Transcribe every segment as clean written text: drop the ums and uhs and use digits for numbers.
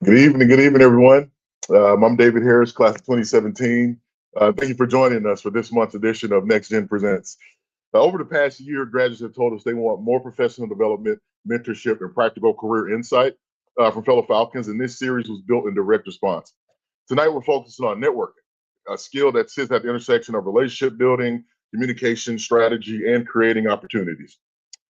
Good evening, everyone. I'm David Harris, class of 2017. Thank you for joining us for this month's edition of NextGen Presents. Over the past year, graduates have told us they want more professional development, mentorship, and practical career insight from fellow Falcons, and this series was built in direct response. Tonight, we're focusing on networking, a skill that sits at the intersection of relationship building, communication, strategy, and creating opportunities.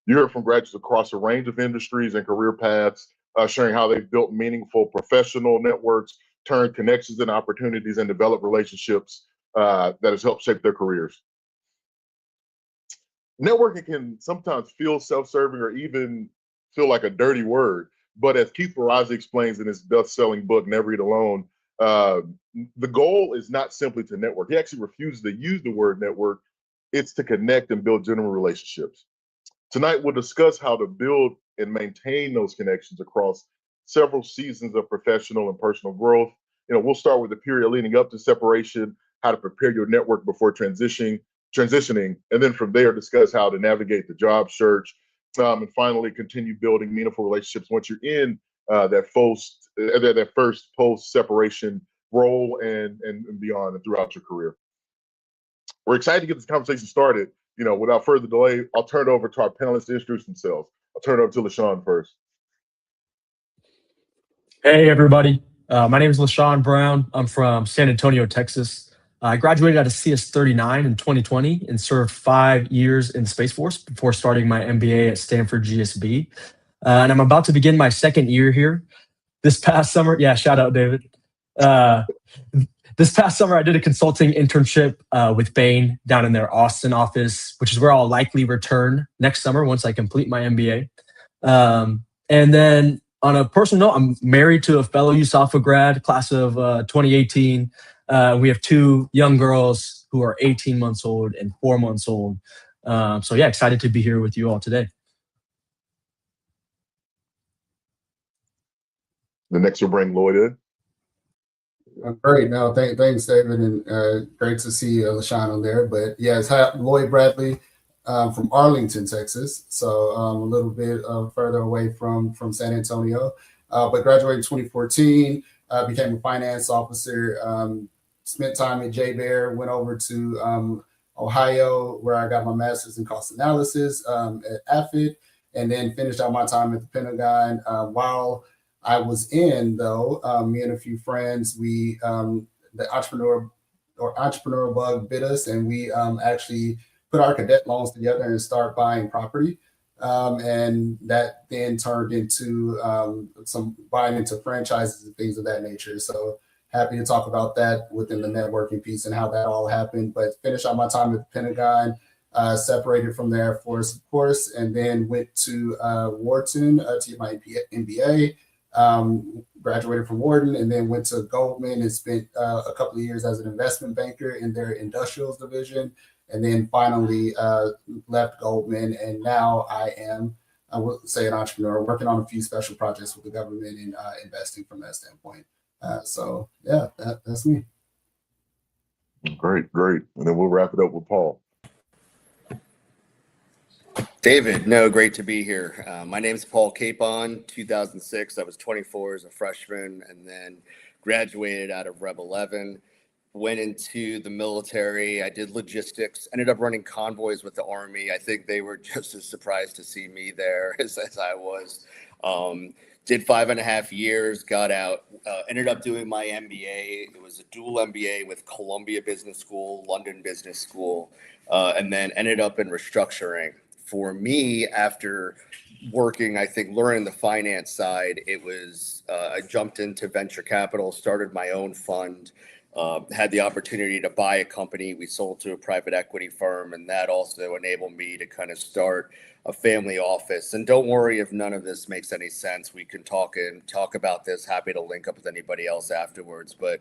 You heard from graduates across a range of industries and career paths, sharing how they've built meaningful professional networks, turned connections into opportunities, and developed relationships that has helped shape their careers. Networking can sometimes feel self-serving or even feel like a dirty word, but as Keith Barraza explains in his best-selling book, Never Eat Alone, uh, the goal is not simply to network. He actually refuses to use the word network. It's to connect and build genuine relationships. Tonight, we'll discuss how to build and maintain those connections across several seasons of professional and personal growth. We'll start with the period leading up to separation, how to prepare your network before transitioning, and then from there, discuss how to navigate the job search, and finally, continue building meaningful relationships once you're in that first post-separation role and beyond and throughout your career. We're excited to get this conversation started. Without further delay, I'll turn it over to our panelists to introduce themselves. I'll turn it over to LaShawn first. Hey, everybody. My name is LaShawn Brown. I'm from San Antonio, Texas. I graduated out of CS39 in 2020 and served 5 years in the Space Force before starting my MBA at Stanford GSB. And I'm about to begin my second year here. This past summer, shout out, David. This past summer, I did a consulting internship with Bain down in their Austin office, which is where I'll likely return next summer once I complete my MBA. And then on a personal note, I'm married to a fellow USAFA grad, class of 2018. We have 2 young girls who are 18 months old and 4 months old. Excited to be here with you all today. The next will bring Lloyd in. Great. No, thanks, David, and great to see LaShawn on there. But it's Lloyd Bradley from Arlington, Texas, so a little bit further away from San Antonio. But graduated in 2014, became a finance officer, spent time at J-Bear, went over to Ohio, where I got my master's in cost analysis at AFIT, and then finished out my time at the Pentagon. While I was in, though, me and a few friends, we the entrepreneur bug bit us, and we actually put our cadet loans together and start buying property. And that then turned into some buying into franchises and things of that nature. So happy to talk about that within the networking piece and how that all happened. But finished out my time at the Pentagon, separated from the Air Force, of course, and then went to Wharton to get my MBA. Graduated from Wharton and then went to Goldman and spent a couple of years as an investment banker in their industrials division, and then finally left Goldman, and now I am, I would say, an entrepreneur working on a few special projects with the government and investing from that standpoint. That's me. Great. And then we'll wrap it up with Paul. David, great to be here. My name is Paul Capon. 2006, I was 24 as a freshman, and then graduated out of Reb 11. Went into the military. I did logistics. Ended up running convoys with the Army. I think they were just as surprised to see me there as I was. Did 5.5 years. Got out. Ended up doing my MBA. It was a dual MBA with Columbia Business School, London Business School, and then ended up in restructuring. For me, after working, I think learning the finance side, it was I jumped into venture capital, started my own fund, had the opportunity to buy a company. We sold to a private equity firm, and that also enabled me to kind of start a family office. And don't worry if none of this makes any sense. We can talk about this. Happy to link up with anybody else afterwards. But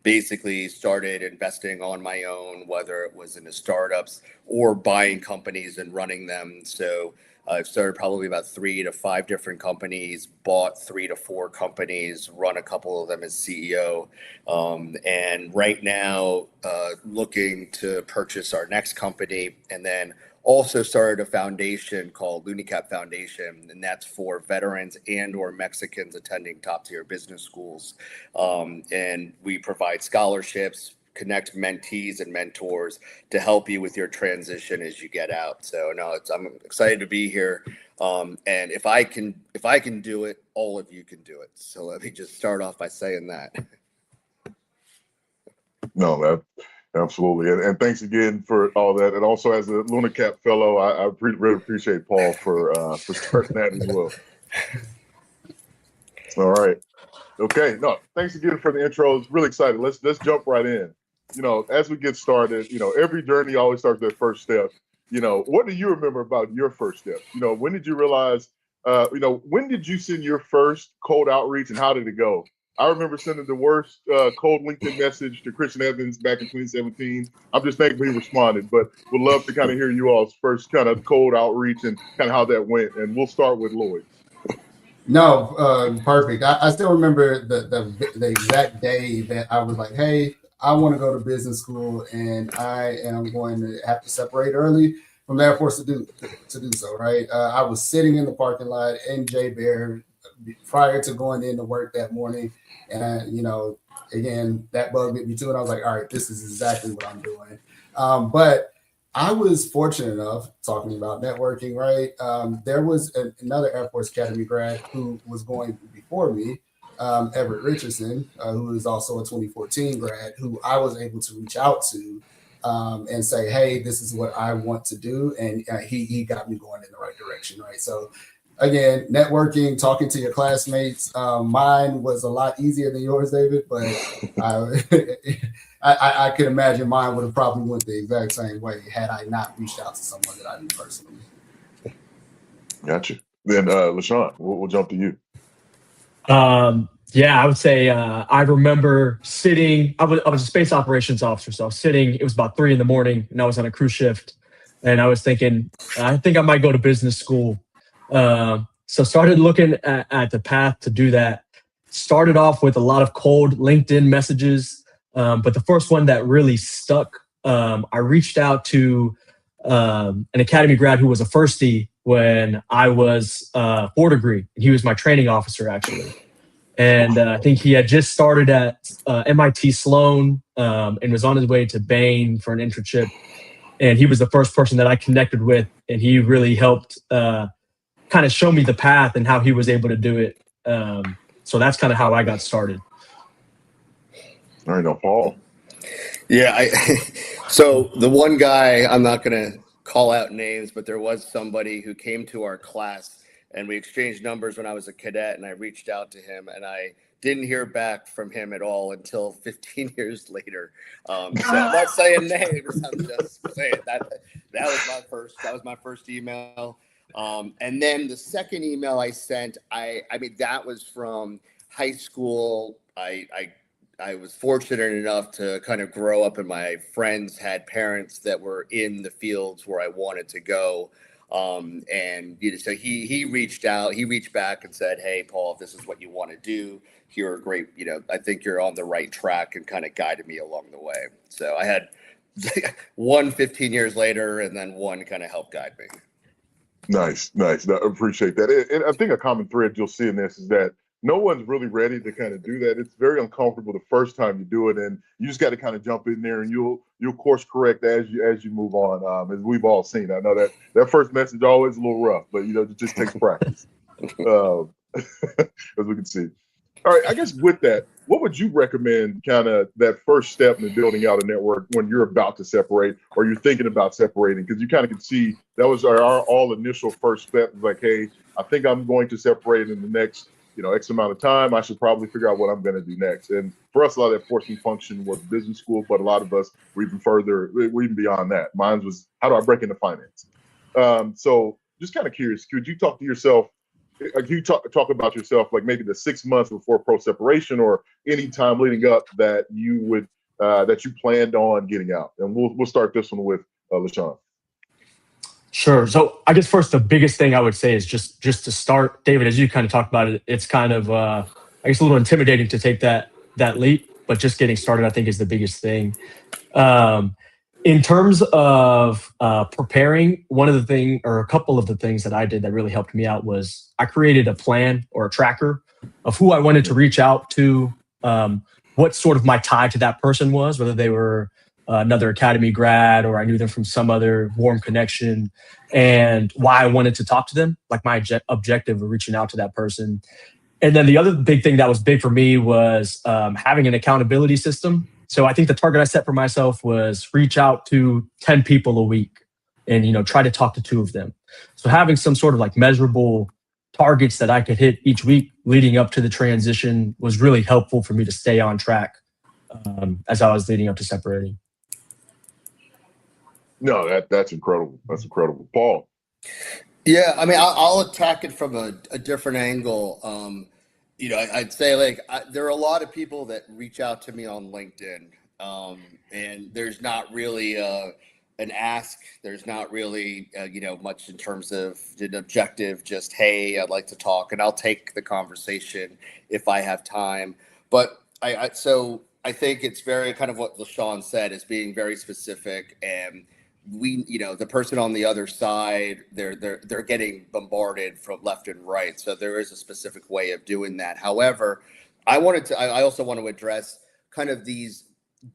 basically started investing on my own, whether it was into startups or buying companies and running them. So I've started probably about 3 to 5 different companies, bought 3 to 4 companies, run a couple of them as CEO. And right now, looking to purchase our next company and then also started a foundation called LuniCap Foundation, and that's for veterans and or Mexicans attending top tier business schools. And we provide scholarships, connect mentees and mentors to help you with your transition as you get out. So no, I'm excited to be here. And if I can do it, all of you can do it. So let me just start off by saying that. No, absolutely. And thanks again for all that. And also as a LuniCap fellow, I really appreciate Paul for starting that as well. All right. Okay. No, thanks again for the intros. Really excited. Let's jump right in. As we get started, every journey always starts with that first step. What do you remember about your first step? When did you realize, when did you send your first cold outreach and how did it go? I remember sending the worst cold LinkedIn message to Christian Evans back in 2017. I'm just thankful he responded, but would love to kind of hear you all's first kind of cold outreach and kind of how that went. And we'll start with Lloyd. No, perfect. I still remember the exact day that I was like, hey, I want to go to business school and I am going to have to separate early from the Air Force to do so, right? I was sitting in the parking lot in J Bear prior to going into work that morning. And, again, that bugged me too. And I was like, all right, this is exactly what I'm doing. But I was fortunate enough, talking about networking, right? There was another Air Force Academy grad who was going before me, Everett Richardson, who is also a 2014 grad, who I was able to reach out to and say, hey, this is what I want to do. And he got me going in the right direction, right? So again, networking, talking to your classmates. Mine was a lot easier than yours, David, but I could imagine mine would have probably went the exact same way had I not reached out to someone that I knew personally. Gotcha. Then LaShawn, we'll jump to you. Yeah, I would say I remember sitting. I was a space operations officer, so I was sitting. It was about 3 a.m, and I was on a cruise shift, and I was thinking, I think I might go to business school. So started looking at the path to do that. Started off with a lot of cold LinkedIn messages, but the first one that really stuck, I reached out to an academy grad who was a firstie when I was 4 degree. He was my training officer, actually. And I think he had just started at MIT Sloan and was on his way to Bain for an internship. And he was the first person that I connected with, and he really helped kind of show me the path and how he was able to do it. So that's kind of how I got started. All right, now Paul. Yeah, so the one guy, I'm not going to call out names, but there was somebody who came to our class and we exchanged numbers when I was a cadet, and I reached out to him and I didn't hear back from him at all until 15 years later. So I'm not saying names, I'm just saying that was my first email. And then the second email I sent, I mean, that was from high school. I was fortunate enough to kind of grow up, and my friends had parents that were in the fields where I wanted to go. And so he reached back and said, hey, Paul, if this is what you want to do, you're great. I think you're on the right track, and kind of guided me along the way. So I had one 15 years later, and then one kind of helped guide me. Nice. I appreciate that. And I think a common thread you'll see in this is that no one's really ready to kind of do that. It's very uncomfortable the first time you do it, and you just got to kind of jump in there, and you'll course correct as you move on. As we've all seen, I know that first message is always a little rough, but it just takes practice, as we can see. All right, I guess with that, what would you recommend kind of that first step in building out a network when you're about to separate or you're thinking about separating? Because you kind of can see that was our all initial first step. Like, hey, I think I'm going to separate in the next X amount of time. I should probably figure out what I'm going to do next. And for us, a lot of that forcing function was business school, but a lot of us were even beyond that. Mine was, how do I break into finance? So just kind of curious, could you talk to yourself? Can you talk about yourself, like maybe the 6 months before pro separation or any time leading up that you would that you planned on getting out? And we'll start this one with LaShawn. Sure. So I guess first, the biggest thing I would say is just to start, David, as you kind of talked about it, it's kind of, I guess, a little intimidating to take that leap, but just getting started, I think, is the biggest thing. In terms of preparing, one of the thing or a couple of the things that I did that really helped me out was I created a plan or a tracker of who I wanted to reach out to, what sort of my tie to that person was, whether they were another academy grad or I knew them from some other warm connection, and why I wanted to talk to them, like my objective of reaching out to that person. And then the other big thing that was big for me was having an accountability system. So I think the target I set for myself was reach out to 10 people a week and, try to talk to 2 of them. So having some sort of like measurable targets that I could hit each week leading up to the transition was really helpful for me to stay on track as I was leading up to separating. No, that's incredible. That's incredible. Paul. Yeah, I mean, I'll attack it from a different angle. I'd say there are a lot of people that reach out to me on LinkedIn, and there's not really an ask. There's not really much in terms of an objective. Just, hey, I'd like to talk, and I'll take the conversation if I have time. But so I think it's very kind of what LaShawn said, is being very specific, and the person on the other side, they're getting bombarded from left and right. So there is a specific way of doing that. However, I also want to address kind of these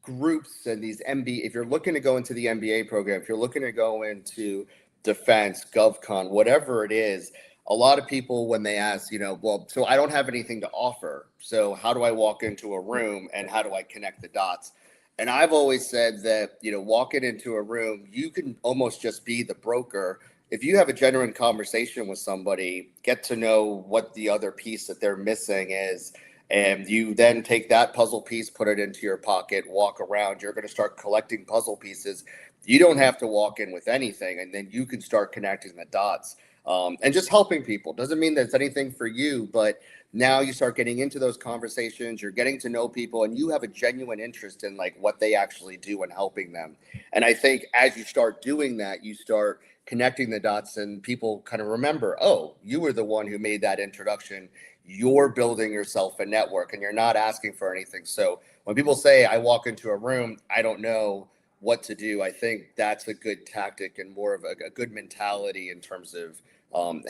groups and these MBA. If you're looking to go into the MBA program, if you're looking to go into defense, GovCon, whatever it is, a lot of people, when they ask, well, so I don't have anything to offer. So how do I walk into a room and how do I connect the dots? And I've always said that, walking into a room, you can almost just be the broker. If you have a genuine conversation with somebody, get to know what the other piece that they're missing is, and you then take that puzzle piece, put it into your pocket, walk around, you're going to start collecting puzzle pieces. You don't have to walk in with anything, and then you can start connecting the dots. And just helping people doesn't mean there's anything for you, but now you start getting into those conversations, you're getting to know people, and you have a genuine interest in like what they actually do and helping them. And I think as you start doing that, you start connecting the dots, and people kind of remember, oh, you were the one who made that introduction. You're building yourself a network, and you're not asking for anything. So when people say, I walk into a room, I don't know what to do, I think that's a good tactic and more of a good mentality in terms of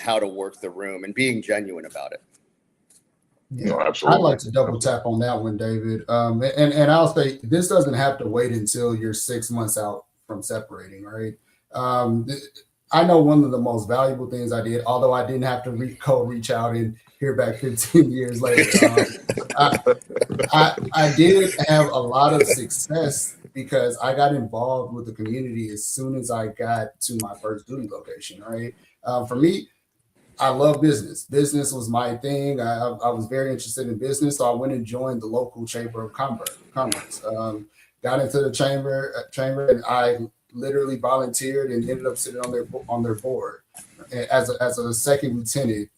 how to work the room and being genuine about it. Yeah, No, absolutely. I'd like to double tap on that one, David. And I'll say this doesn't have to wait until you're 6 months out from separating, right? I know one of the most valuable things I did, although I didn't have to reach out and hear back 15 years later. I did have a lot of success because I got involved with the community as soon as I got to my first duty location, right? For me, I love business. Business was my thing. I was very interested in business, so I went and joined the local chamber of commerce. Got into the chamber, and I literally volunteered and ended up sitting on their board as a second lieutenant.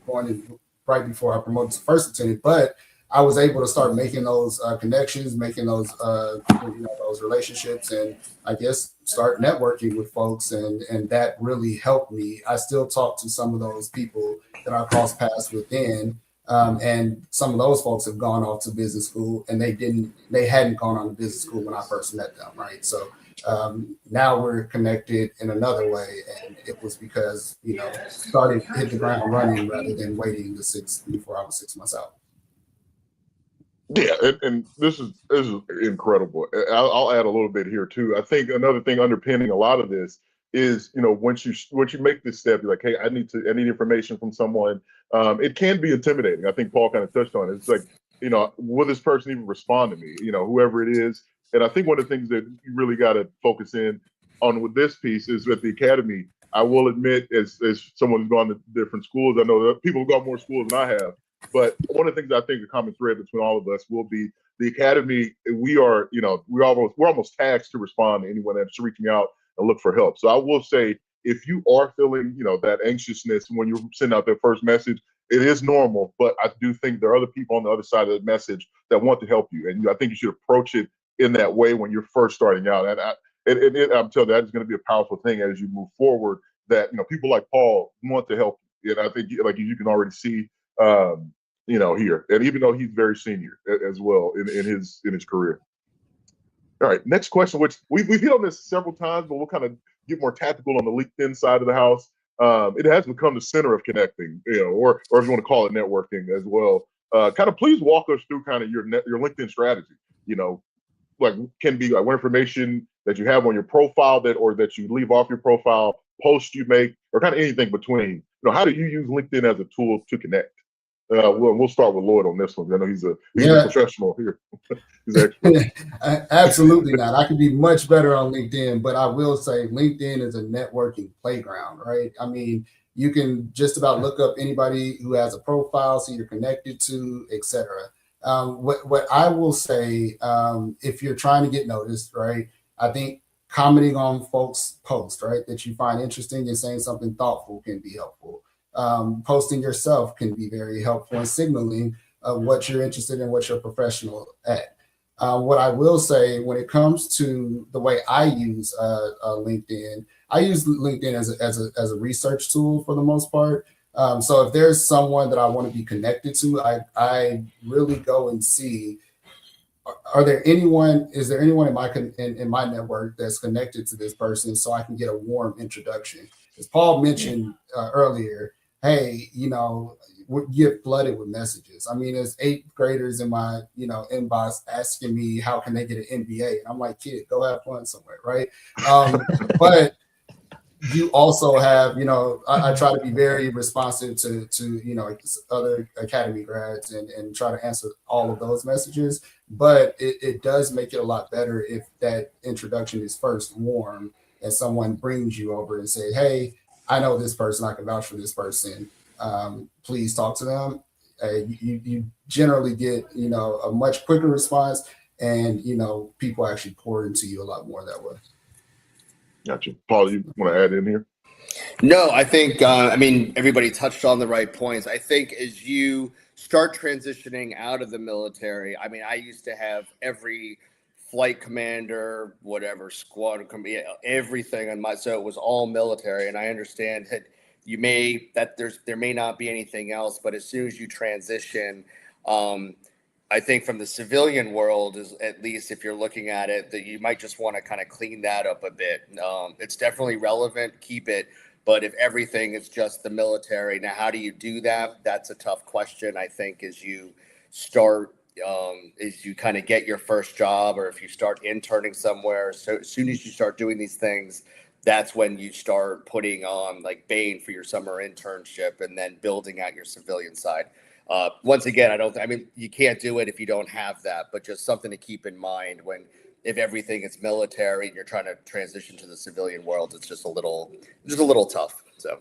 Going in right before I promoted to first lieutenant, but I was able to start making those connections, making those those relationships, and I guess start networking with folks, and that really helped me. I still talk to some of those people that I crossed paths with then, and some of those folks have gone off to business school, and they hadn't gone on to business school when I first met them, right? So now we're connected in another way, and it was because started hit the ground running rather than waiting before I was 6 months out. Yeah, and this is incredible. I'll add a little bit here too. I think another thing underpinning a lot of this is, once you make this step, you're like, hey, I need information from someone. It can be intimidating. I think Paul kind of touched on it. It's like, will this person even respond to me? Whoever it is. And I think one of the things that you really got to focus in on with this piece is at the academy. I will admit, as someone who's gone to different schools, I know that people have gone more schools than I have. But one of the things I think the common thread between all of us will be the academy. We are, we're almost taxed to respond to anyone that's reaching out and look for help. So I will say, if you are feeling, that anxiousness when you're sending out that first message, it is normal. But I do think there are other people on the other side of the message that want to help you, and I think you should approach it in that way when you're first starting out. And I'm telling you, that is going to be a powerful thing as you move forward. That people like Paul want to help you, and I think like you can already see. Here, and even though he's very senior as well in his career. All right, next question, which we've hit on this several times, but we'll kind of get more tactical on the LinkedIn side of the house. It has become the center of connecting, or if you want to call it networking as well. Kind of please walk us through kind of your LinkedIn strategy. Like can be like what information that you have on your profile or that you leave off your profile, posts you make, or kind of anything between. How do you use LinkedIn as a tool to connect? We'll start with Lloyd on this one. I know he's a professional here. He's an expert. Absolutely not. I could be much better on LinkedIn, but I will say LinkedIn is a networking playground, right? I mean, you can just about look up anybody who has a profile, so you're connected to, etc. What I will say, if you're trying to get noticed, right? I think commenting on folks' posts, right, that you find interesting and saying something thoughtful can be helpful. Posting yourself can be very helpful in signaling what you're interested in, what you're professional at. What I will say when it comes to the way I use LinkedIn, I use LinkedIn as a research tool for the most part. So if there's someone that I want to be connected to, I really go and see, is there anyone in my network that's connected to this person so I can get a warm introduction? As Paul mentioned earlier, hey, we get flooded with messages. I mean, there's eighth graders in my, inbox asking me how can they get an MBA, and I'm like, kid, go have fun somewhere, right? But you also have, I try to be very responsive to other academy grads and try to answer all of those messages. But it does make it a lot better if that introduction is first warm and someone brings you over and say, hey, I know this person, I can vouch for this person. Please talk to them. You generally get, a much quicker response, and, people actually pour into you a lot more that way. Gotcha. Paul, you want to add in here? No, I think, everybody touched on the right points. I think as you start transitioning out of the military, I used to have every flight commander, whatever, squad, everything on so it was all military. And I understand that there may not be anything else, but as soon as you transition, I think from the civilian world, is at least if you're looking at it, that you might just want to kind of clean that up a bit. It's definitely relevant, keep it. But if everything is just the military, now how do you do that? That's a tough question, I think, as you start, as you kind of get your first job, or if you start interning somewhere. So as soon as you start doing these things, that's when you start putting on like Bain for your summer internship and then building out your civilian side. Once again, you can't do it if you don't have that, but just something to keep in mind if everything is military and you're trying to transition to the civilian world, it's just a little tough. So,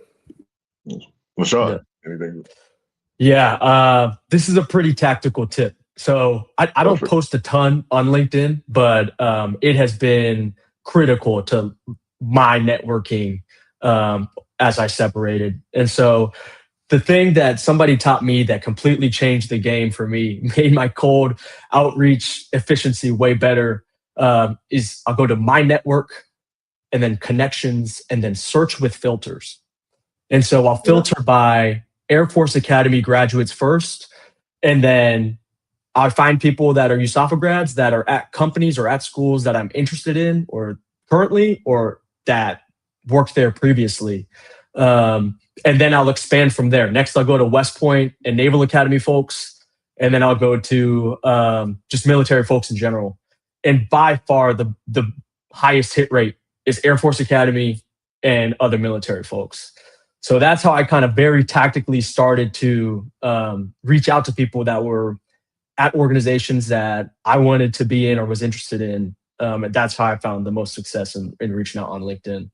LaShawn, anything? Yeah, this is a pretty tactical tip. So I don't post a ton on LinkedIn, but it has been critical to my networking as I separated. And so the thing that somebody taught me that completely changed the game for me, made my cold outreach efficiency way better, is I'll go to my network and then connections and then search with filters. And so I'll filter by Air Force Academy graduates first, and then I find people that are USAFA grads that are at companies or at schools that I'm interested in or currently, or that worked there previously. And then I'll expand from there. Next, I'll go to West Point and Naval Academy folks, and then I'll go to just military folks in general. And by far, the highest hit rate is Air Force Academy and other military folks. So that's how I kind of very tactically started to reach out to people that were at organizations that I wanted to be in or was interested in. And that's how I found the most success in reaching out on LinkedIn.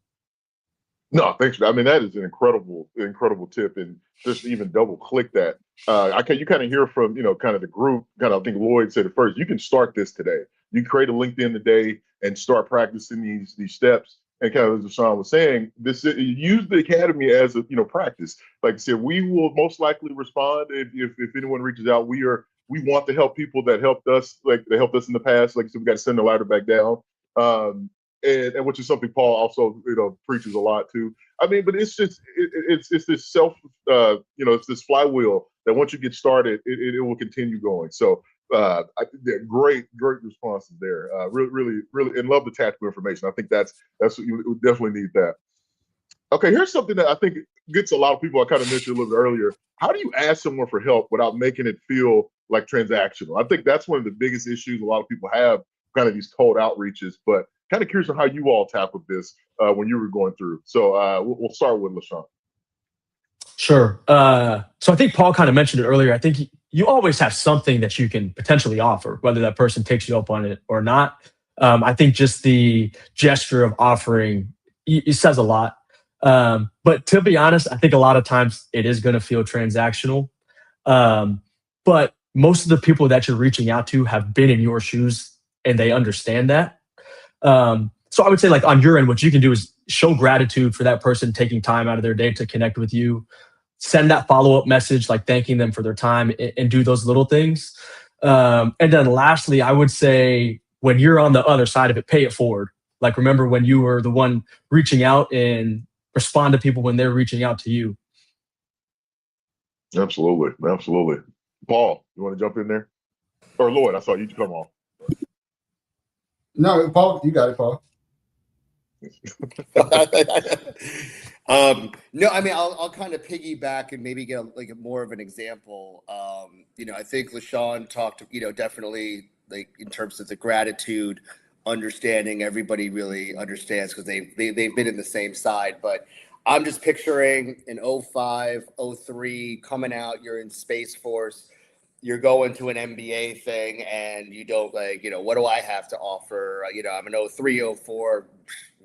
No, thanks. That is an incredible tip, and just even double click that. You kind of hear from kind of the group. I think Lloyd said it first. You can start this today. You create a LinkedIn today and start practicing these steps. And kind of as Sean was saying, use the academy as a practice. Like I said, we will most likely respond if anyone reaches out. We want to help people that helped us, like they helped us in the past. Like I said, we got to send the ladder back down. And which is something Paul also preaches a lot too. But it's just it's this it's this flywheel that once you get started, it will continue going. So great responses there. Really, and love the tactical information. I think that's what you definitely need that. Okay, here's something that I think gets a lot of people. I kind of mentioned a little bit earlier. How do you ask someone for help without making it feel like transactional? I think that's one of the biggest issues a lot of people have, kind of these cold outreaches. But kind of curious on how you all tackled this when you were going through. So we'll start with LaShawn. Sure. So I think Paul kind of mentioned it earlier. I think you always have something that you can potentially offer, whether that person takes you up on it or not. I think just the gesture of offering it says a lot. But to be honest, I think a lot of times it is going to feel transactional. But most of the people that you're reaching out to have been in your shoes and they understand that. So I would say, like, on your end, what you can do is show gratitude for that person taking time out of their day to connect with you. Send that follow-up message, like thanking them for their time, and do those little things. And then lastly, I would say when you're on the other side of it, pay it forward. Like, remember when you were the one reaching out, and respond to people when they're reaching out to you. Absolutely. Paul, you want to jump in there? Or Lloyd, I saw you come on. No, Paul, you got it, Paul. No, I mean, I'll kind of piggyback and maybe get more of an example. I think LaShawn talked, definitely like in terms of the gratitude, understanding. Everybody really understands because they've been in the same side. But I'm just picturing in 05, 03 coming out, you're in Space Force, you're going to an MBA thing, and you don't what do I have to offer? I'm an 03, 04.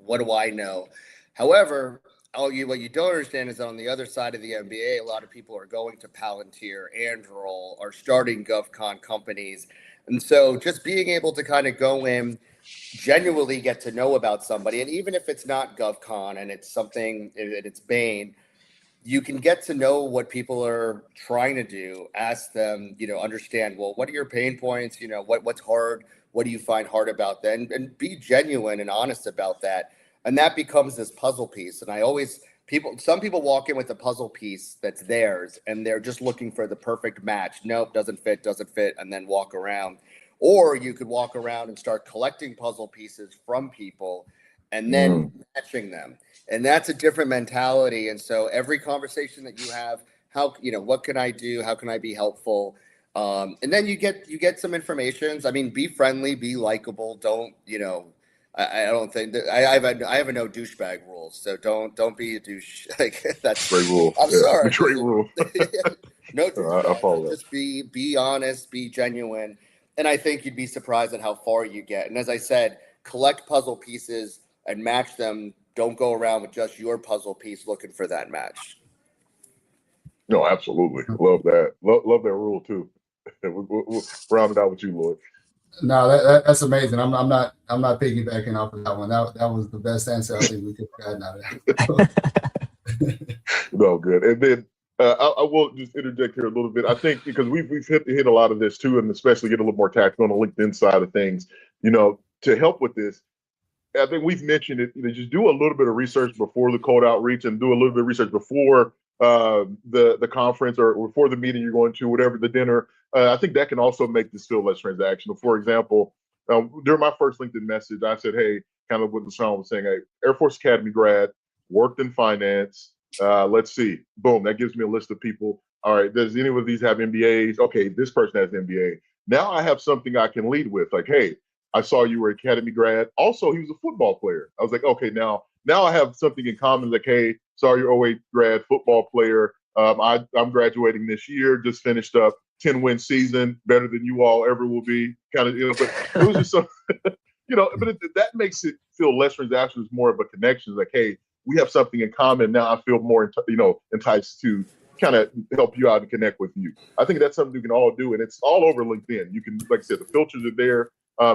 What do I know? However, what you don't understand is that on the other side of the MBA, a lot of people are going to Palantir, Anduril, are starting GovCon companies. And so just being able to kind of go in, genuinely get to know about somebody, and even if it's not GovCon and it's something, and it's Bain, you can get to know what people are trying to do, ask them, understand, well, what are your pain points? What's hard? What do you find hard about that? And be genuine and honest about that. And that becomes this puzzle piece. And some people walk in with a puzzle piece that's theirs, and they're just looking for the perfect match. Nope, doesn't fit, and then walk around. Or you could walk around and start collecting puzzle pieces from people and then matching them. And that's a different mentality. And so every conversation that you have, what can I do? How can I be helpful? And then you get some information. I mean, be friendly, be likable. Don't, I don't think that I have a no douchebag rule. So don't be a douche. Like, that's great rule. I'm sorry. Great rule. No douchebag. I follow that. Just be honest, be genuine. And I think you'd be surprised at how far you get. And as I said, collect puzzle pieces and match them. Don't go around with just your puzzle piece looking for that match. No, absolutely. Love that. Love that rule too. We'll round it out with you, Lloyd. No, that's amazing. I'm not piggybacking off of that one. That was the best answer I think we could have gotten out of that. No, good. And then I will just interject here a little bit. I think because we've hit a lot of this too, and especially get a little more tactical on the LinkedIn side of things. To help with this, I think we've mentioned it. Just do a little bit of research before the cold outreach, and do a little bit of research before the conference or before the meeting you're going to, whatever, the dinner. I think that can also make this feel less transactional. For example, during my first LinkedIn message, I said, hey, kind of what LaShawn was saying, hey, Air Force Academy grad, worked in finance. Let's see. Boom. That gives me a list of people. All right. Does any of these have MBAs? Okay. This person has an MBA. Now I have something I can lead with. Like, hey, I saw you were Academy grad. Also, he was a football player. I was like, okay, now I have something in common. Like, hey, saw your 08 grad, football player. I'm graduating this year. Just finished up 10-win season, better than you all ever will be. Kind of, but it was just so, but that makes it feel less transactional. It's more of a connection. Like, hey, we have something in common. Now I feel more, enticed to kind of help you out and connect with you. I think that's something you can all do, and it's all over LinkedIn. You can, like I said, the filters are there.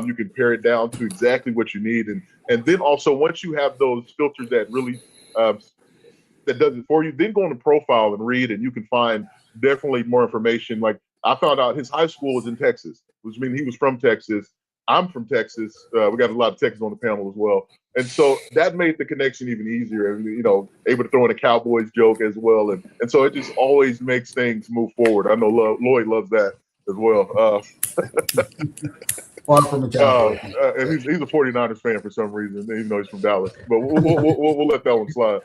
You can pare it down to exactly what you need, and then also once you have those filters that really that does it for you, then go on the profile and read, and you can find definitely more information. Like, I found out his high school was in Texas, which means he was from Texas. I'm from Texas. We got a lot of Texans on the panel as well. And so that made the connection even easier, and, able to throw in a Cowboys joke as well. And so it just always makes things move forward. I know Lloyd loves that. as well. Far from a Cowboy. And he's a 49ers fan for some reason, even though he's from Dallas. But we'll let that one slide.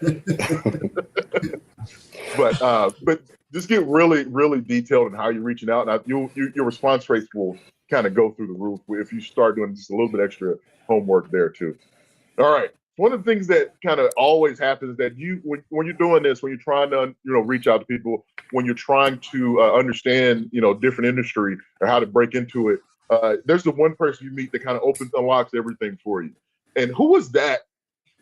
But just get really, really detailed in how you're reaching out. And your response rates will kind of go through the roof if you start doing just a little bit extra homework there too. All right. One of the things that kind of always happens is that when you're doing this, when you're trying to reach out to people, when you're trying to understand different industry or how to break into it, there's the one person you meet that kind of unlocks everything for you. And who was that?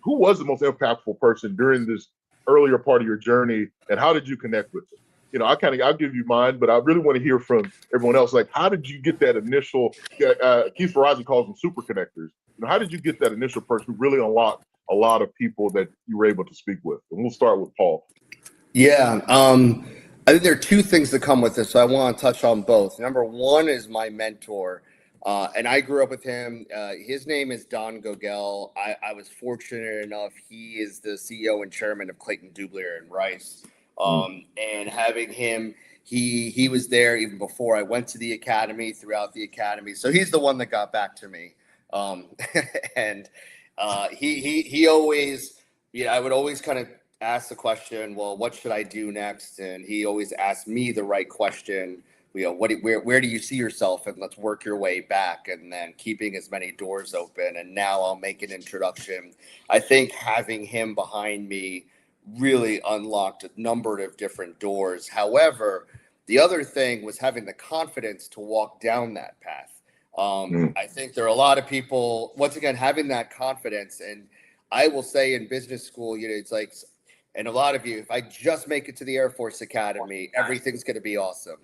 Who was the most impactful person during this earlier part of your journey, and how did you connect with them? I'll give you mine, but I really want to hear from everyone else. Like, how did you get that initial? Keith Ferrazzi calls them super connectors. How did you get that initial person who really unlocked a lot of people that you were able to speak with? And we'll start with Paul. Yeah, I think there are two things that come with this, so I want to touch on both. Number one is my mentor, and I grew up with him. His name is Don Gogel. I was fortunate enough; he is the CEO and chairman of Clayton Dublier and Rice. And having him, he was there even before I went to the academy, throughout the academy. So he's the one that got back to me. And he always, I would always kind of ask the question, well, what should I do next? And he always asked me the right question. Where do you see yourself? And let's work your way back, and then keeping as many doors open. And now I'll make an introduction. I think having him behind me really unlocked a number of different doors. However, the other thing was having the confidence to walk down that path. I think there are a lot of people, once again, having that confidence. And I will say in business school, it's like, and a lot of you, if I just make it to the Air Force Academy, everything's going to be awesome.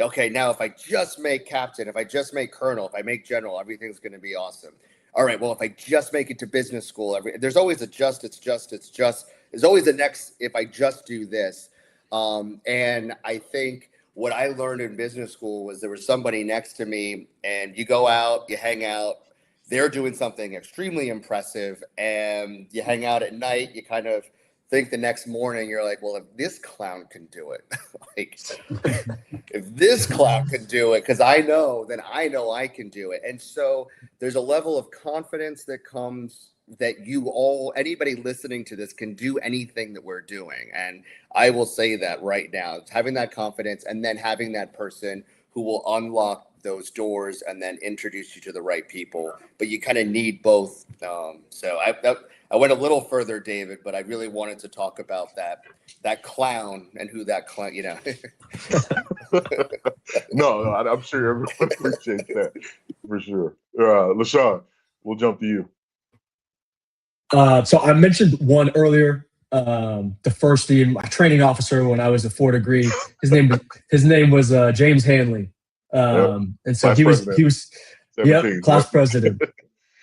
Okay, now if I just make captain, if I just make colonel, if I make general, everything's going to be awesome. All right, well, if I just make it to business school, there's always a just, it's just. There's always a next, if I just do this. And I think what I learned in business school was there was somebody next to me, and you go out, you hang out, they're doing something extremely impressive, and you hang out at night, you kind of think the next morning, you're like, well, if this clown can do it, like, if this clown can do it, because I know I can do it. And so there's a level of confidence that comes that anybody listening to this can do anything that we're doing. And I will say that right now, it's having that confidence and then having that person who will unlock those doors and then introduce you to the right people. But you kind of need both. So I went a little further, David, but I really wanted to talk about that clown and who that clown, No, I'm sure everyone appreciates that for sure. LaShawn, we'll jump to you. So I mentioned one earlier, the first my training officer when I was a 4 degree. His name was James Hanley, and so class he was 17, class president.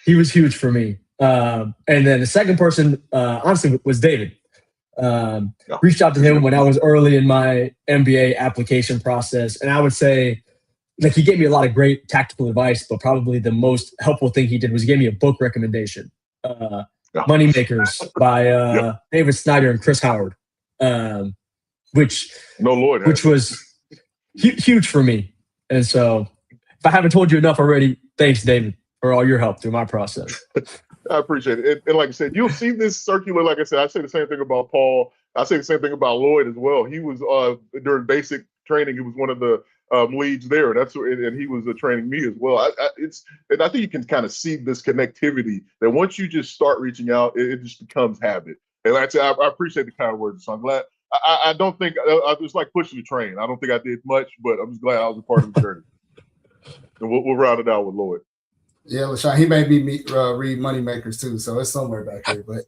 He was huge for me. And then the second person, honestly, was David. Reached out to him when I was early in my MBA application process, and I would say, like, he gave me a lot of great tactical advice, but probably the most helpful thing he did was he gave me a book recommendation. Moneymakers by David Snyder and Chris Howard, which was huge for me. And so if I haven't told you enough already, thanks, David, for all your help through my process. I appreciate it. And like I said, you'll see this circular. Like I said, I say the same thing about Paul. I say the same thing about Lloyd as well. He was during basic training, he was one of the leads there. And he was training me as well. And I think you can kind of see this connectivity that once you just start reaching out, it just becomes habit. And like I said, I appreciate the kind words. So I'm glad. I don't think I was like pushing the train. I don't think I did much, but I'm just glad I was a part of the journey. And we'll round it out with Lloyd. Yeah, LaShawn, he made me read Moneymakers too, so it's somewhere back here. But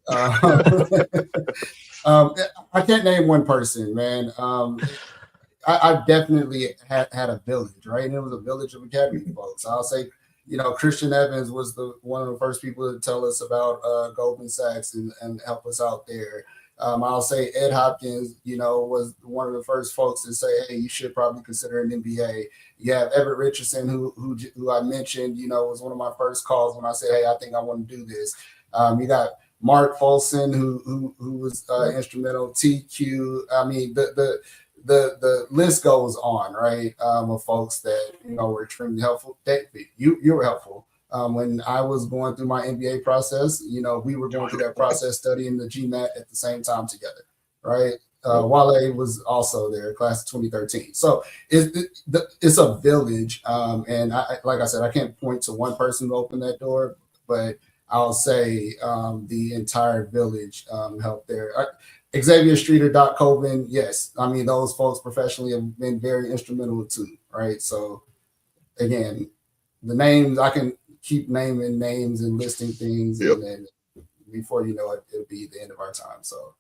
I can't name one person, man. I definitely had a village, right? And it was a village of academy folks. I'll say, Christian Evans was one of the first people to tell us about Goldman Sachs and help us out there. I'll say Ed Hopkins, was one of the first folks to say, hey, you should probably consider an MBA. You have Everett Richardson, who I mentioned, was one of my first calls when I said, hey, I think I want to do this. You got Mark Folson, who was instrumental, TQ. I mean, the list goes on, right? Of folks that were extremely helpful. You were helpful. When I was going through my MBA process, we were going through that process studying the GMAT at the same time together, right? Wale was also there, class of 2013. So it's a village. And like I said, I can't point to one person to open that door, but I'll say the entire village helped there. Xavier Streeter, Doc Coben, yes. I mean, those folks professionally have been very instrumental too, right? So again, the names, I can keep naming names and listing things, and then before you know it, it'll be the end of our time. So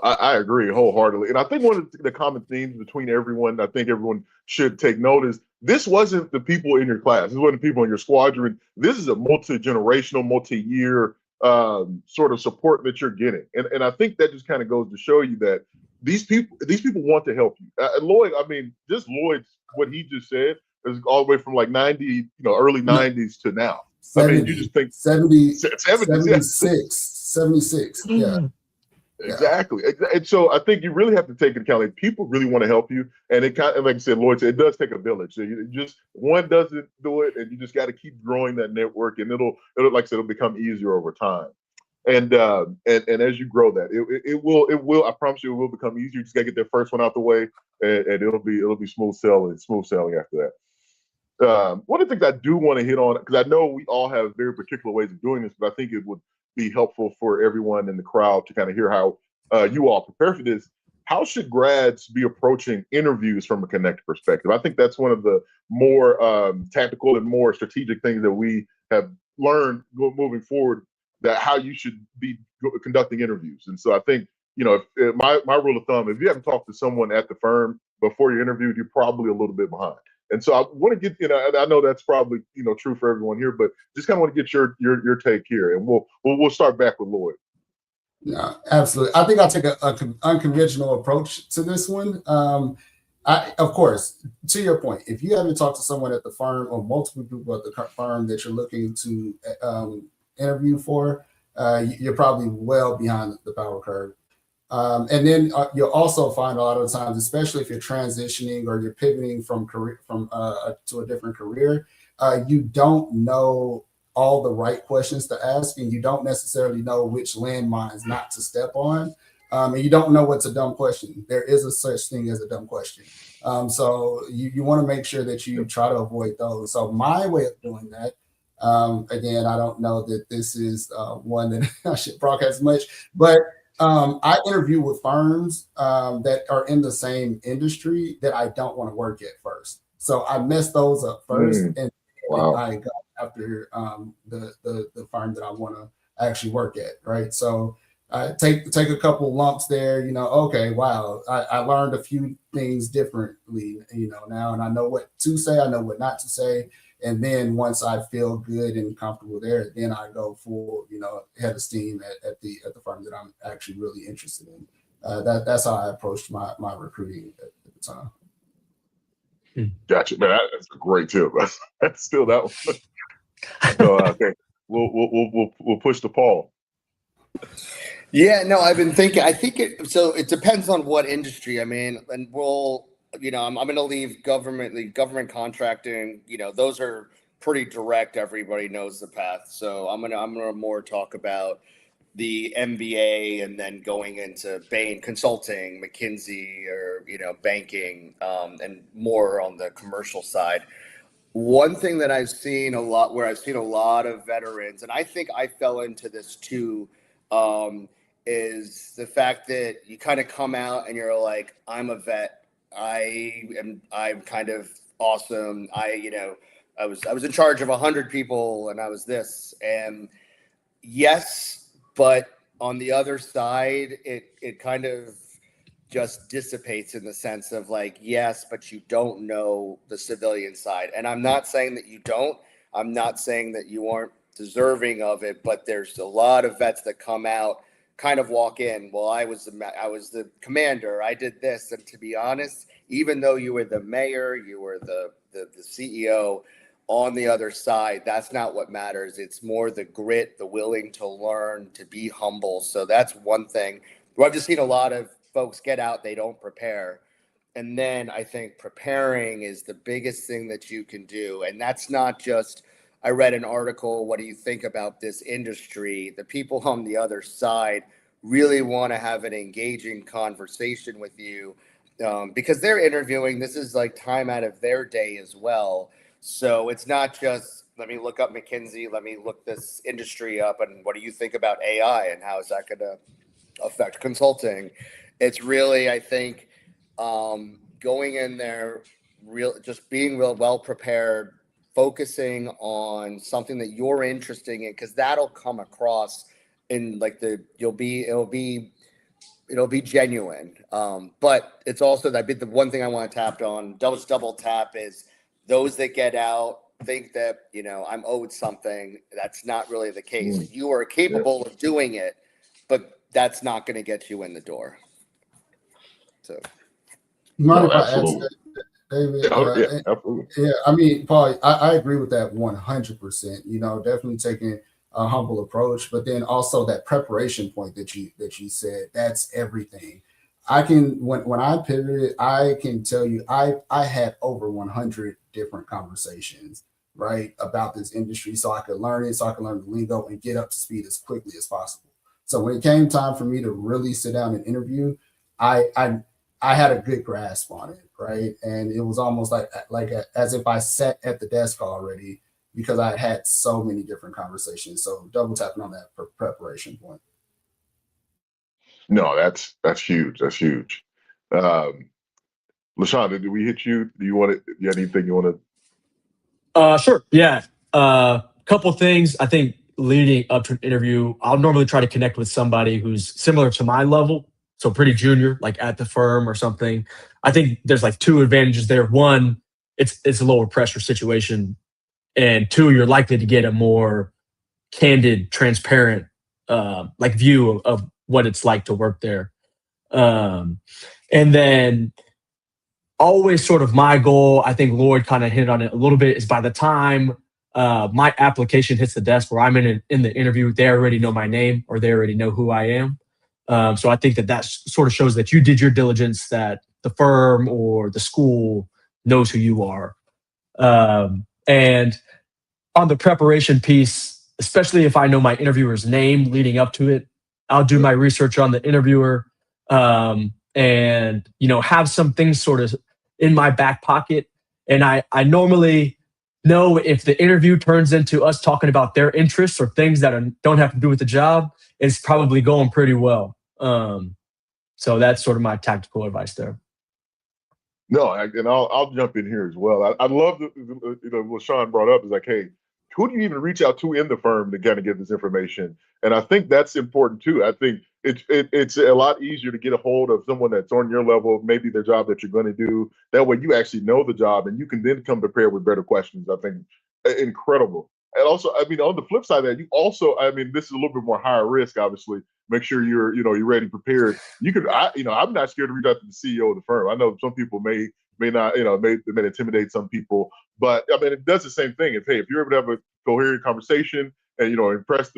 I agree wholeheartedly. And I think one of the common themes between everyone, I think everyone should take note is this wasn't the people in your class. This wasn't the people in your squadron. This is a multi-generational, multi-year sort of support that you're getting. And I think that just kind of goes to show you that these people want to help you. Lloyd, I mean, just Lloyd's, what he just said is all the way from like 90, early 90s to now. 70, I mean, you just think 76. Yeah. Exactly. And so I think you really have to take into account, like, people really want to help you. And it kind of, like I said, Lloyd said, it does take a village. So you just, one doesn't do it, and you just got to keep growing that network, and it'll, like I said, it'll become easier over time. And as you grow that, it will, I promise you, it will become easier. You just got to get that first one out the way, and it'll be smooth sailing after that. One of the things I do want to hit on, because I know we all have very particular ways of doing this, but I think it would be helpful for everyone in the crowd to kind of hear how you all prepare for this. How should grads be approaching interviews from a Connect perspective? I think that's one of the more tactical and more strategic things that we have learned moving forward, that how you should be conducting interviews. And so I think, if my rule of thumb, if you haven't talked to someone at the firm before you interviewed, you're probably a little bit behind. And so I want to get, I know that's probably, true for everyone here, but just kind of want to get your take here, and we'll start back with Lloyd. Yeah, absolutely. I think I'll take an unconventional approach to this one. Of course, to your point, if you haven't talked to someone at the firm or multiple people at the firm that you're looking to interview for, you're probably well behind the power curve. And then you'll also find a lot of times, especially if you're transitioning or you're pivoting from to a different career, you don't know all the right questions to ask, and you don't necessarily know which landmines not to step on, and you don't know what's a dumb question. There is a such thing as a dumb question. So you want to make sure that you try to avoid those. So my way of doing that, again, I don't know that this is one that I should broadcast much, but I interview with firms that are in the same industry that I don't want to work at first. So I mess those up first, and I go after the firm that I want to actually work at, right? So I take a couple lumps there, okay, wow, I learned a few things differently, now, and I know what to say, I know what not to say. And then once I feel good and comfortable there, then I go full, head of steam at the firm that I'm actually really interested in. That's how I approached my recruiting at the time. Gotcha, man. That's a great tip. That's still that one. So okay, we'll push to Paul. Yeah, no, I've been thinking. I think it depends on what industry. I mean, and I'm going to leave government contracting. Those are pretty direct. Everybody knows the path. So I'm gonna more talk about the MBA and then going into Bain Consulting, McKinsey, or banking, and more on the commercial side. One thing that I've seen a lot, where I've seen a lot of veterans, and I think I fell into this too, is the fact that you kind of come out and you're like, I'm a vet. I'm kind of awesome. I was in charge of 100 people, and I was this. And yes, but on the other side, it kind of just dissipates in the sense of like, yes, but you don't know the civilian side. And I'm not saying that you don't. I'm not saying that you aren't deserving of it, but there's a lot of vets that come out, kind of walk in, well, I was the commander, I did this. And to be honest, even though you were the mayor, you were the CEO, on the other side, that's not what matters. It's more the grit, the willing to learn, to be humble. So that's one thing. I've just seen a lot of folks get out, they don't prepare. And then I think preparing is the biggest thing that you can do. And that's not just, I read an article, what do you think about this industry? The people on the other side really want to have an engaging conversation with you, because they're interviewing. This is like time out of their day as well. So it's not just, let me look up McKinsey, let me look this industry up, and what do you think about AI and how is that going to affect consulting? It's really, I think, going in there, just being real well prepared, focusing on something that you're interested in, because that'll come across in like it'll be genuine. But it's also that bit, the one thing I want to tap on, double tap, is those that get out think that, I'm owed something. That's not really the case. You are capable of doing it, but that's not going to get you in the door. So, mind if I absolutely. ask that, David? Yeah, absolutely. Yeah, I mean, Paul, I agree with that 100%. Definitely taking a humble approach, but then also that preparation point that you said, that's everything. When I pivoted, I can tell you I had over 100 different conversations, right, about this industry, so I could learn it, so I could learn the lingo and get up to speed as quickly as possible. So when it came time for me to really sit down and interview, I had a good grasp on it, right? And it was almost as if I sat at the desk already, because I had so many different conversations. So double tapping on that preparation point. No, that's huge. That's huge. LaShawn, did we hit you? Do you have anything you want to? Sure. Yeah. Couple things. I think leading up to an interview, I'll normally try to connect with somebody who's similar to my level. So pretty junior, like at the firm or something. I think there's like two advantages there. One, it's a lower pressure situation. And two, you're likely to get a more candid, transparent view of what it's like to work there. And then always sort of my goal, I think Lloyd kind of hit on it a little bit, is by the time my application hits the desk where I'm in the interview, they already know my name or they already know who I am. So I think that sort of shows that you did your diligence, that the firm or the school knows who you are. And on the preparation piece, especially if I know my interviewer's name leading up to it, I'll do my research on the interviewer, and have some things sort of in my back pocket. And I normally know if the interview turns into us talking about their interests or things that don't have to do with the job, it's probably going pretty well. So that's sort of my tactical advice there. No, and I'll jump in here as well. I love what Sean brought up is like, hey, who do you even reach out to in the firm to kind of get this information? And I think that's important too. I think it's a lot easier to get a hold of someone that's on your level, maybe the job that you're going to do. That way you actually know the job and you can then come prepared with better questions. I think incredible. And also, I mean, on the flip side of that, you also, I mean, this is a little bit more higher risk, obviously. Make sure you're ready, prepared. You could, I'm not scared to reach out to the CEO of the firm. I know some people may not, may intimidate some people, but I mean, it does the same thing. If you're able to have a coherent conversation and impress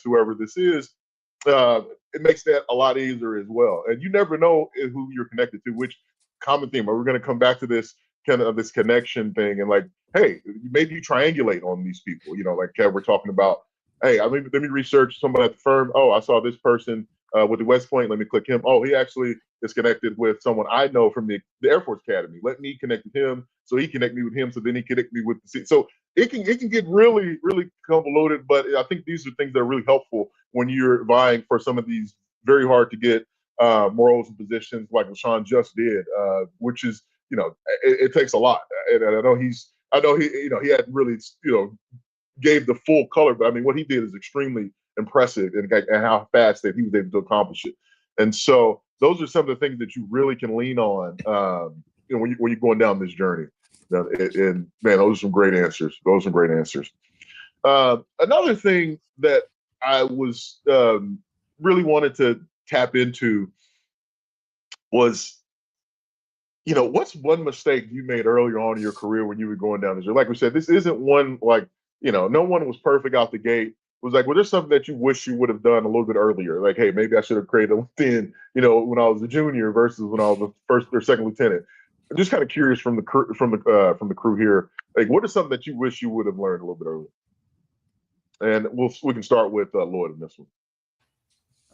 whoever this is, it makes that a lot easier as well. And you never know who you're connected to. Which common theme? Are we going to come back to this kind of this connection thing? And like, hey, maybe you triangulate on these people. Like Kev, we're talking about. Hey, let me research someone at the firm. Oh, I saw this person with the West Point. Let me click him. Oh, he actually is connected with someone I know from the Air Force Academy. Let me connect with him, so he connect me with him, so then he connect me with the. So it can get really, really convoluted. But I think these are things that are really helpful when you're vying for some of these very hard to get roles and positions, like LaShawn just did, which is it takes a lot. And I know he hadn't really gave the full color, but I mean, what he did is extremely impressive, and how fast that he was able to accomplish it. And so those are some of the things that you really can lean on, when you're going down this journey. And man, those are some great answers. Another thing that I was really wanted to tap into was, what's one mistake you made earlier on in your career when you were going down this journey? Like we said, this isn't one no one was perfect out the gate. was like, well, there's something that you wish you would have done a little bit earlier. Like, hey, maybe I should have created a LinkedIn, when I was a junior versus when I was a first or second lieutenant. I'm just kind of curious from the crew here. Like, what is something that you wish you would have learned a little bit earlier? And we can start with Lloyd in this one.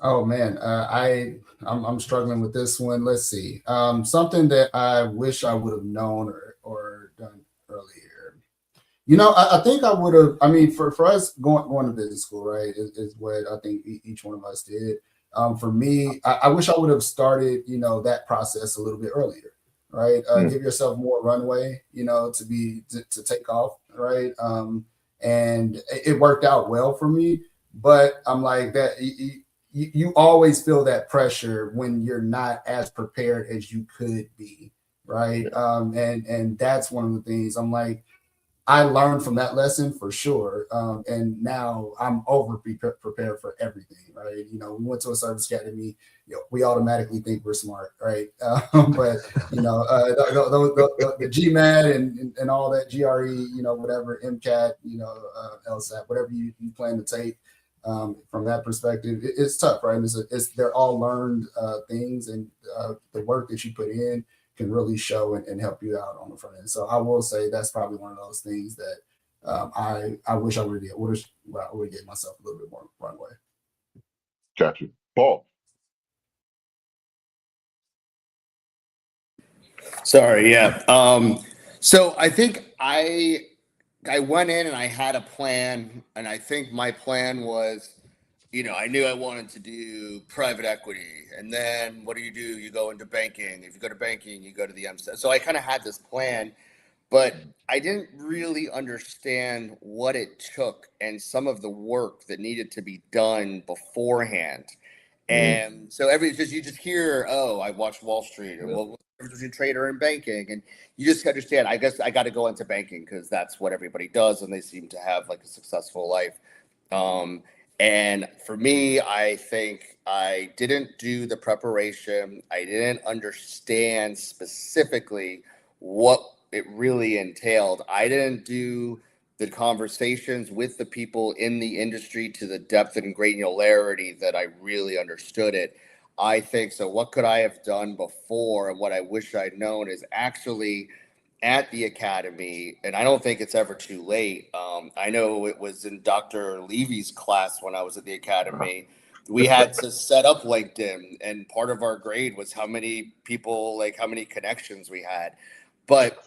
Oh man, I'm struggling with this one. Let's see. Something that I wish I would have known or done earlier. I think I would have. I mean, for us going to business school, right, is what I think each one of us did. For me, I wish I would have started, that process a little bit earlier, right? Give yourself more runway, to take off, right? And it worked out well for me, but I'm like that. You always feel that pressure when you're not as prepared as you could be, right? And that's one of the things I'm like, I learned from that lesson for sure. And now I'm over prepared for everything, right? We went to a service academy, we automatically think we're smart, right? But the GMAT and all that, GRE, whatever, MCAT, LSAT, whatever you plan to take. From that perspective, it's tough, right? They're all learned things, and the work that you put in can really show and help you out on the front end. So I will say that's probably one of those things that I wish I would have gave myself a little bit more runway. Gotcha. Paul. Sorry, yeah. So I think I went in and I had a plan, and I think my plan was, I knew I wanted to do private equity, and then what do? You go into banking. If you go to banking, you go to the MSET. So I kind of had this plan, but I didn't really understand what it took and some of the work that needed to be done beforehand. And so you just hear, oh, I watched Wall Street, or well, there's a trader in banking, and you just understand. I guess I got to go into banking because that's what everybody does, and they seem to have like a successful life. And for me, I think I didn't do the preparation. I didn't understand specifically what it really entailed. I didn't do the conversations with the people in the industry to the depth and granularity that I really understood it. I think so. What could I have done before? And what I wish I'd known is actually at the academy, and I don't think it's ever too late. I know it was in Dr. Levy's class when I was at the academy. We had to set up LinkedIn, and part of our grade was how many people, how many connections we had. But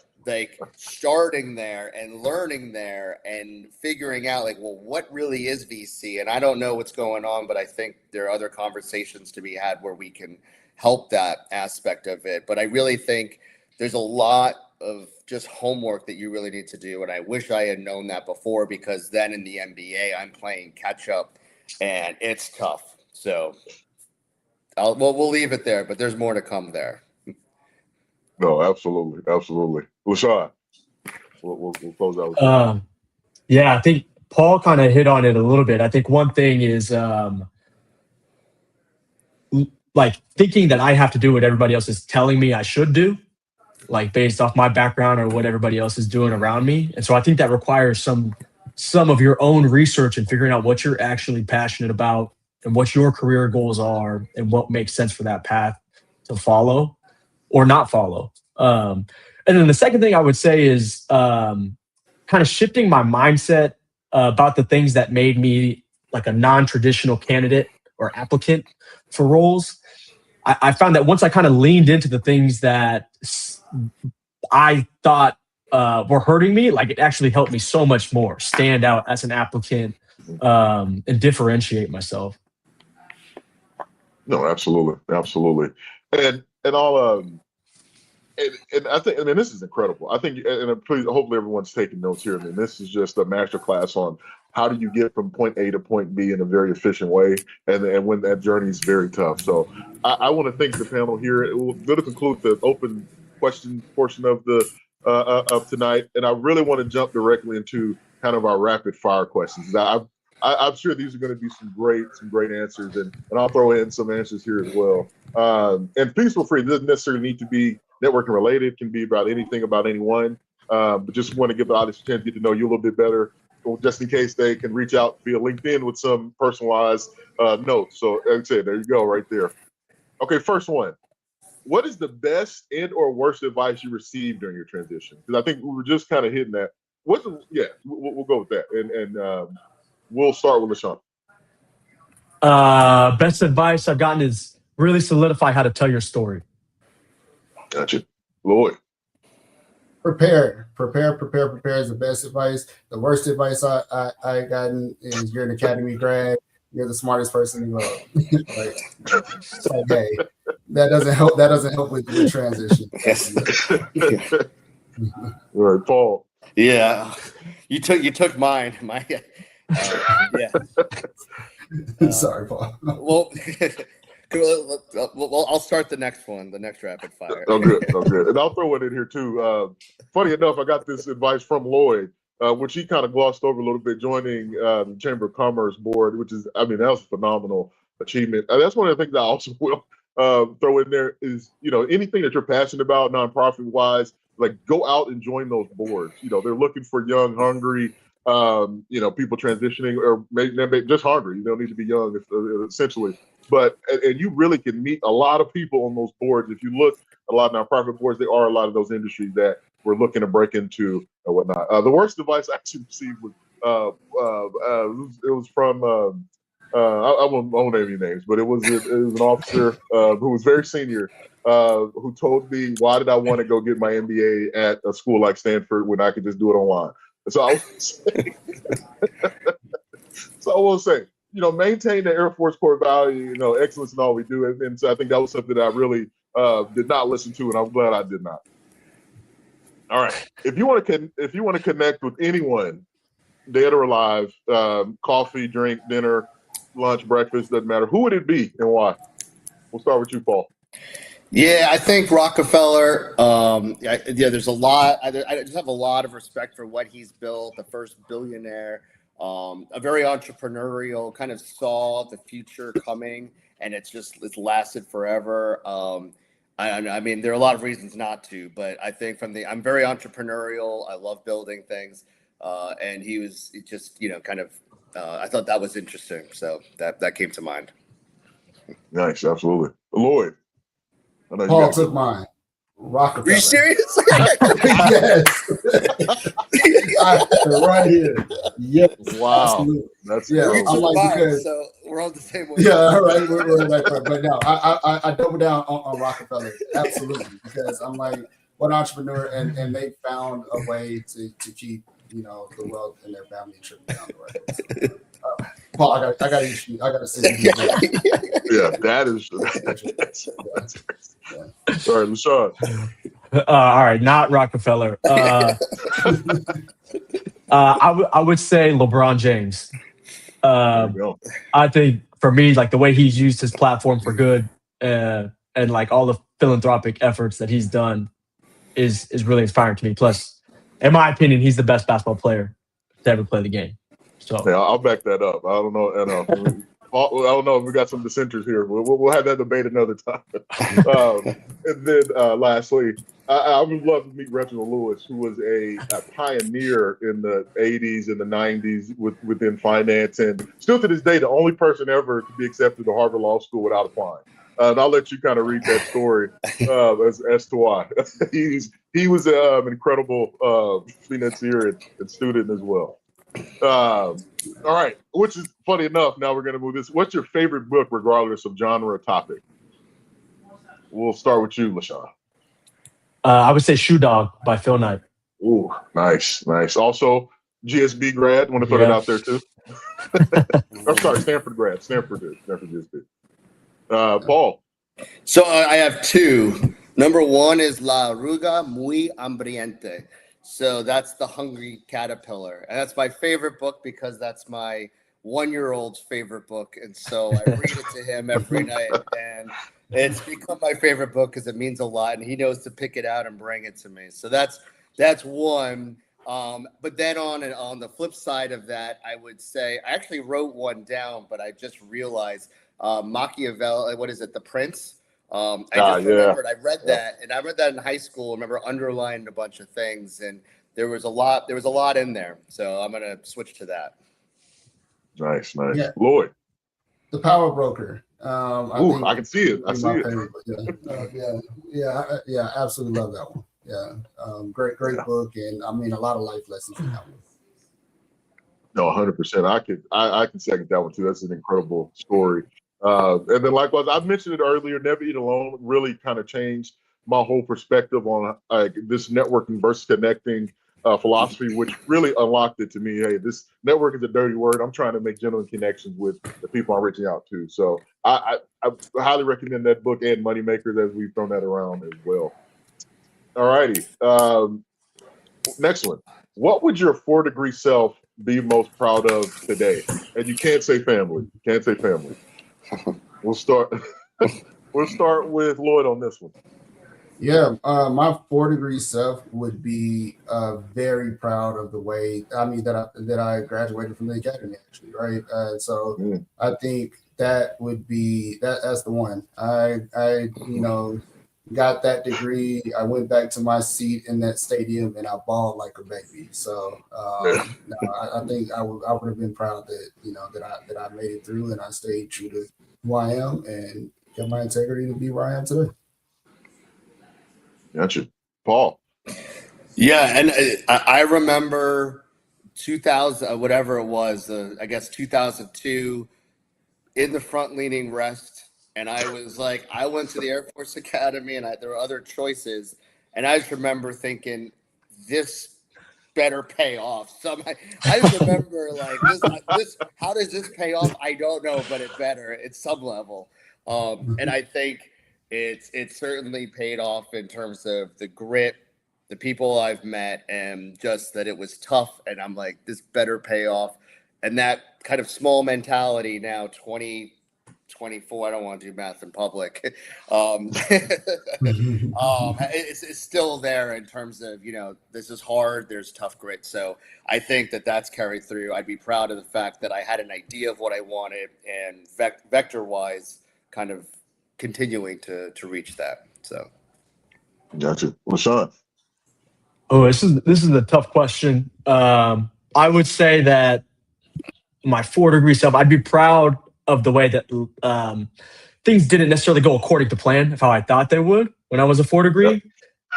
starting there and learning there and figuring out what really is VC? And I don't know what's going on, but I think there are other conversations to be had where we can help that aspect of it. But I really think there's a lot of just homework that you really need to do. And I wish I had known that before, because then in the MBA, I'm playing catch up and it's tough. So we'll leave it there, but there's more to come there. No, absolutely. LaShawn, we'll close out. Yeah, I think Paul kind of hit on it a little bit. I think one thing is thinking that I have to do what everybody else is telling me I should do, based off my background or what everybody else is doing around me. And so I think that requires some of your own research and figuring out what you're actually passionate about and what your career goals are and what makes sense for that path to follow or not follow. And then the second thing I would say is kind of shifting my mindset about the things that made me a non-traditional candidate or applicant for roles. I found that once I kind of leaned into the things that I thought were hurting me, it actually helped me so much more stand out as an applicant and differentiate myself. No, absolutely. And all and I think, this is incredible. I think, and please, hopefully everyone's taking notes here. This is just a master class on how do you get from point A to point B in a very efficient way, and when that journey is very tough. So I want to thank the panel here. We're going to conclude the open question portion of the of tonight, and I really want to jump directly into kind of our rapid fire questions. I'm sure these are going to be some great answers, and I'll throw in some answers here as well. And please feel free. It doesn't necessarily need to be networking related. It can be about anything, about anyone. But just want to give the audience a chance to get to know you a little bit better. just in case they can reach out via LinkedIn with some personalized notes. So like I said, there you go, right there. Okay, first one. What is the best and or worst advice you received during your transition? Because I think we were just kind of hitting that. We'll go with that, and we'll start with LaShawn. Best advice I've gotten is really solidify how to tell your story. Gotcha. Lloyd. Prepare is the best advice. The worst advice I gotten is you're an academy grad, you're the smartest person in the world. Hey, that doesn't help with transition. Yes. All right, Paul. Yeah, you took mine. Yeah. Sorry, Paul. Well, I'll start the next one, the next rapid fire. Oh, good. And I'll throw it in here too. Funny enough, I got this advice from Lloyd, which he kind of glossed over a little bit, joining the Chamber of Commerce board, which is, that was a phenomenal achievement. That's one of the things I also will throw in there is, anything that you're passionate about, nonprofit wise, like go out and join those boards. They're looking for young, hungry, people transitioning, or maybe just hungry. You don't need to be young, essentially. But and you really can meet a lot of people on those boards. If you look a lot of nonprofit boards, there are a lot of those industries that we're looking to break into and whatnot. The worst advice I actually received was it was from I won't name any names, but it was an officer who was very senior who told me, why did I want to go get my MBA at a school like Stanford when I could just do it online? So I will say, maintain the Air Force core value, excellence in all we do. And so I think that was something that I really did not listen to, and I'm glad I did not. All right. If you want to connect with anyone, dead or alive, coffee, drink, dinner, lunch, breakfast, doesn't matter, who would it be and why? We'll start with you, Paul. Yeah, I think Rockefeller. There's a lot. I just have a lot of respect for what he's built. The first billionaire, a very entrepreneurial, kind of saw the future coming, and it's lasted forever. I mean, there are a lot of reasons not to, but I think I'm very entrepreneurial. I love building things, and he was just kind of. I thought that was interesting, so that came to mind. Nice, absolutely, Lloyd. Paul took mine. Rockefeller. Are you serious? Yes. Right here. Yes. Wow. Absolutely. That's I'm like, because so we're on the same one. Yeah, all right. We're right there. But no, I double down on Rockefeller. Absolutely. Because I'm like, what entrepreneur, and they found a way to keep, the wealth in their family and trickle down the right. Paul, I gotta send you. Yeah, that is. Sorry, LaShawn. All right, not Rockefeller. I would say LeBron James. I think for me, like the way he's used his platform for good, and like all the philanthropic efforts that he's done is really inspiring to me. Plus, in my opinion, he's the best basketball player to ever play the game. So yeah, I'll back that up. I don't know. I don't know if we got some dissenters here. We'll have that debate another time. And then lastly, I would love to meet Reginald Lewis, who was a pioneer in the 80s and the 90s within finance, and still to this day, the only person ever to be accepted to Harvard Law School without applying. And I'll let you kind of read that story as to why. He was an incredible financier and student as well. All right, which is funny enough. Now we're going to move this. What's your favorite book, regardless of genre or topic? We'll start with you, LaShawn. I would say Shoe Dog by Phil Knight. Ooh, nice. Also, GSB grad. Want to throw that out there too? I'm sorry, Stanford grad. Stanford GSB. Paul. So I have two. Number one is La Oruga Muy Hambriente. So that's the Hungry Caterpillar. And that's my favorite book because that's my 1-year-old's favorite book. And so I read it to him every night. And it's become my favorite book because it means a lot. And he knows to pick it out and bring it to me. So that's one. But then on the flip side of that, I would say I actually wrote one down, but I just realized Machiavelli, what is it? The Prince. I just remembered I read that, and I read that in high school. I remember underlining a bunch of things, and there was a lot in there. So I'm going to switch to that. Nice. Yeah. Lloyd. The Power Broker. I can see it. I see it. Yeah, absolutely love that one. Yeah, great book, and I mean a lot of life lessons in that one. No, 100%. I can second that one too. That's an incredible story. And then likewise, I mentioned it earlier. Never Eat Alone really kind of changed my whole perspective on this networking versus connecting philosophy, which really unlocked it to me. Hey, this network is a dirty word. I'm trying to make genuine connections with the people I'm reaching out to. So I highly recommend that book and Moneymakers, as we've thrown that around as well. All righty. Next one. What would your 4-degree self be most proud of today? And you can't say family. Can't say family. We'll start. We'll start with Lloyd on this one. Yeah, my 4-degree self would be very proud of the way, I mean, that I graduated from the academy, actually, right? So I think that would be that's the one. I got that degree. I went back to my seat in that stadium and I bawled like a baby. So I think I would have been proud that that I made it through and I stayed true to who I am and kept my integrity to be where I am today. Gotcha. Paul. Yeah, and I remember 2000, whatever it was, I guess 2002, in the front leaning rest, and I was like, I went to the Air Force Academy, and there were other choices, and I just remember thinking, this better pay off. So I just remember like this. How does this pay off? I don't know, but it better at some level. And I think it's certainly paid off in terms of the grit, the people I've met, and just that it was tough. And I'm like, this better pay off. And that kind of small mentality now, 2024, I don't want to do math in public. It's still there in terms of, this is hard, there's tough grit. So I think that's carried through. I'd be proud of the fact that I had an idea of what I wanted and vector wise kind of continuing to reach that. So. Gotcha. Well, Sean. Oh, this is a tough question. I would say that my 4-degree self, I'd be proud of the way that things didn't necessarily go according to plan of how I thought they would when I was a 4-degree,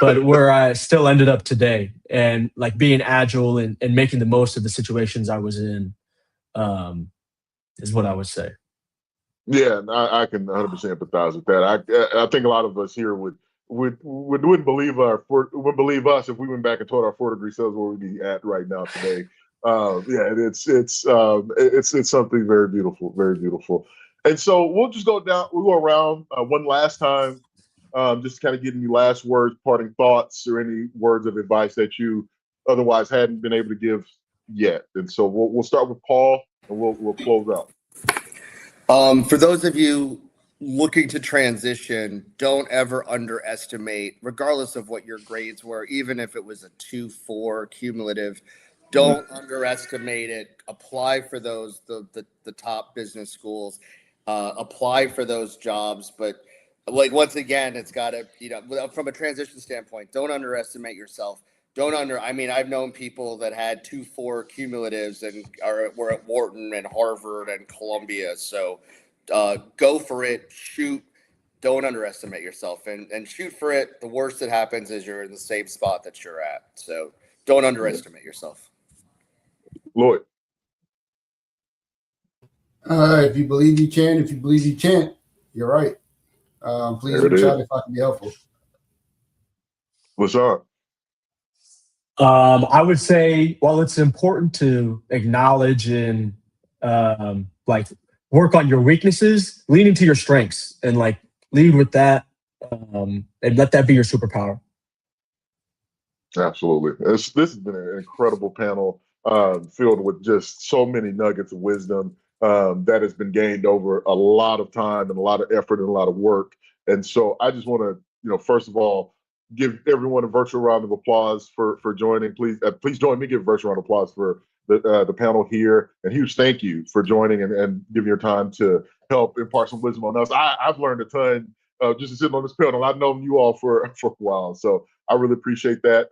but where I still ended up today, and like being agile and making the most of the situations I was in is what I would say. Yeah, I can 100% empathize with that. I think a lot of us here wouldn't believe us if we went back and told our 4-degree selves where we'd be at right now today. It's something very beautiful, very beautiful. And so we'll just go around one last time, just kind of getting you last words, parting thoughts, or any words of advice that you otherwise hadn't been able to give yet. And so we'll start with Paul, and we'll close out. For those of you looking to transition, don't ever underestimate, regardless of what your grades were, even if it was a 2-4 cumulative. Don't underestimate it. Apply for those the top business schools. Apply for those jobs, but like once again, it's got to from a transition standpoint. Don't underestimate yourself. I've known people that had 2-4 cumulatives and were at Wharton and Harvard and Columbia. So go for it. Shoot. Don't underestimate yourself and shoot for it. The worst that happens is you're in the same spot that you're at. So don't underestimate yourself. Lloyd. If you believe you can, if you believe you can't, you're right. Please reach out if I can be helpful. What's up? I would say, while it's important to acknowledge and work on your weaknesses, lean into your strengths and lead with that, and let that be your superpower. Absolutely. This has been an incredible panel filled with just so many nuggets of wisdom that has been gained over a lot of time and a lot of effort and a lot of work. And so I just want to, first of all, give everyone a virtual round of applause for joining. Please join me. Give a virtual round of applause for the panel here. And huge thank you for joining and giving your time to help impart some wisdom on us. I've learned a ton just sitting on this panel. I've known you all for a while, so I really appreciate that.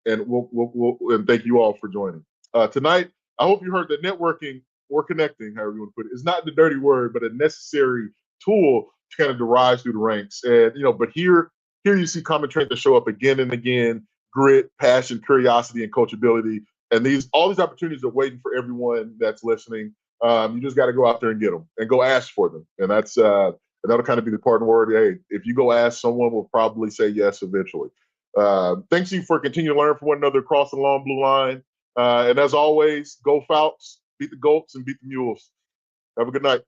and and thank you all for joining. Tonight, I hope you heard that networking or connecting, however you want to put it, is not the dirty word, but a necessary tool to kind of rise through the ranks. And but here you see common traits that show up again and again: grit, passion, curiosity, and coachability. And all these opportunities are waiting for everyone that's listening. You just got to go out there and get them, and go ask for them. And that'll kind of be the part of the word. Hey, if you go ask, someone will probably say yes eventually. Thanks you for continuing to learn from one another across the long blue line. And as always, go Falcons, beat the Goats, and beat the Mules. Have a good night.